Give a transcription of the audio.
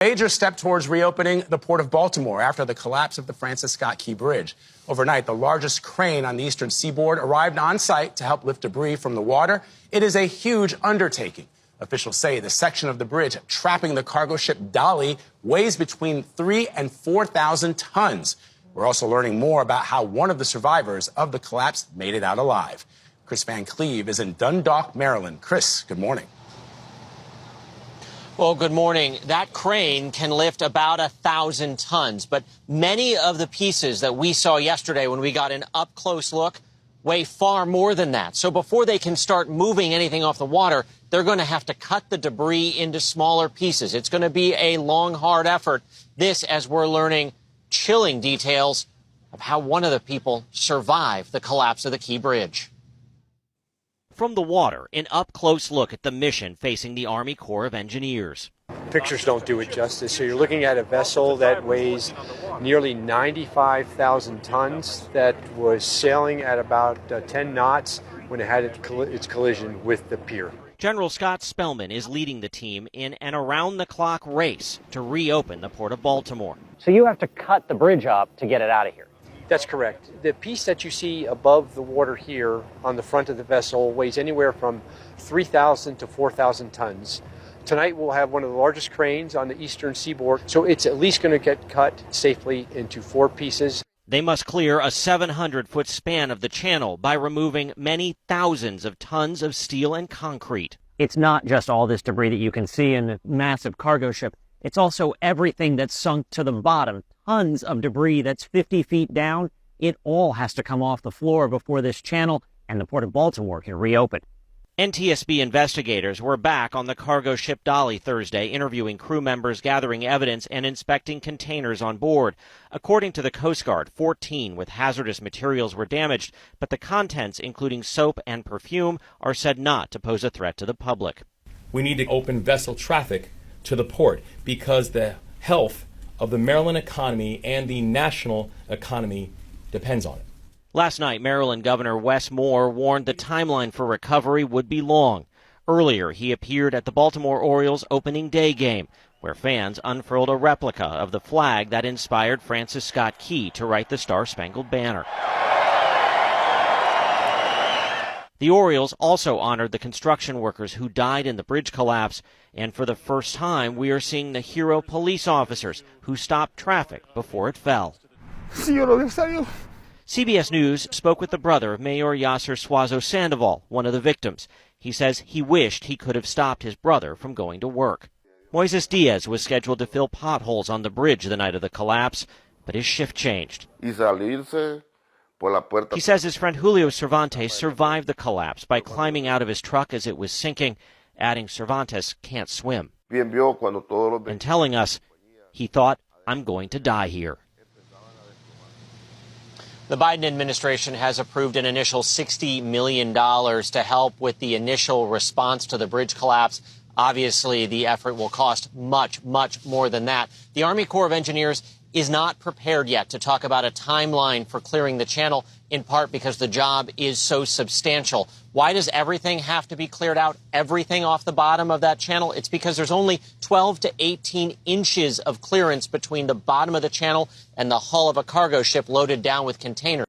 Major step towards reopening the Port of Baltimore after the collapse of the Francis Scott Key Bridge. Overnight, the largest crane on the eastern seaboard arrived on site to help lift debris from the water. It is a huge undertaking. Officials say the section of the bridge trapping the cargo ship Dolly weighs between 3,000 and 4,000 tons. We're also learning more about how one of the survivors of the collapse made it out alive. Chris Van Cleve is in Dundalk, Maryland. Chris, good morning. Well, good morning. That crane can lift about 1,000 tons, but many of the pieces that we saw yesterday when we got an up-close look weigh far more than that. So before they can start moving anything off the water, they're going to have to cut the debris into smaller pieces. It's going to be a long, hard effort. This, as we're learning chilling details of how one of the people survived the collapse of the Key Bridge. From the water, an up-close look at the mission facing the Army Corps of Engineers. Pictures don't do it justice. So you're looking at a vessel that weighs nearly 95,000 tons that was sailing at about 10 knots when it had its collision with the pier. General Scott Spellman is leading the team in an around-the-clock race to reopen the Port of Baltimore. So you have to cut the bridge up to get it out of here? That's correct. The piece that you see above the water here on the front of the vessel weighs anywhere from 3,000 to 4,000 tons. Tonight we'll have one of the largest cranes on the eastern seaboard, so it's at least going to get cut safely into 4 pieces. They must clear a 700-foot span of the channel by removing many thousands of tons of steel and concrete. It's not just all this debris that you can see in the massive cargo ship. It's also everything that's sunk to the bottom. Tons of debris that's 50 feet down. It all has to come off the floor before this channel and the Port of Baltimore can reopen. NTSB investigators were back on the cargo ship Dolly Thursday, interviewing crew members, gathering evidence, and inspecting containers on board. According to the Coast Guard, 14 with hazardous materials were damaged, but the contents, including soap and perfume, are said not to pose a threat to the public. We need to open vessel traffic to the port because the health of the Maryland economy and the national economy depends on it. Last night, Maryland Governor Wes Moore warned the timeline for recovery would be long. Earlier, he appeared at the Baltimore Orioles opening day game, where fans unfurled a replica of the flag that inspired Francis Scott Key to write the Star-Spangled Banner. The Orioles also honored the construction workers who died in the bridge collapse, and for the first time, we are seeing the hero police officers who stopped traffic before it fell. CBS News spoke with the brother of Mayor Yasser Suazo Sandoval, one of the victims. He says he wished he could have stopped his brother from going to work. Moises Diaz was scheduled to fill potholes on the bridge the night of the collapse, but his shift changed. He says his friend Julio Cervantes survived the collapse by climbing out of his truck as it was sinking, adding Cervantes can't swim, and telling us he thought, "I'm going to die here." The Biden administration has approved an initial $60 million to help with the initial response to the bridge collapse. Obviously, the effort will cost much, much more than that. The Army Corps of Engineers is not prepared yet to talk about a timeline for clearing the channel, in part because the job is so substantial. Why does everything have to be cleared out, everything off the bottom of that channel? It's because there's only 12 to 18 inches of clearance between the bottom of the channel and the hull of a cargo ship loaded down with containers.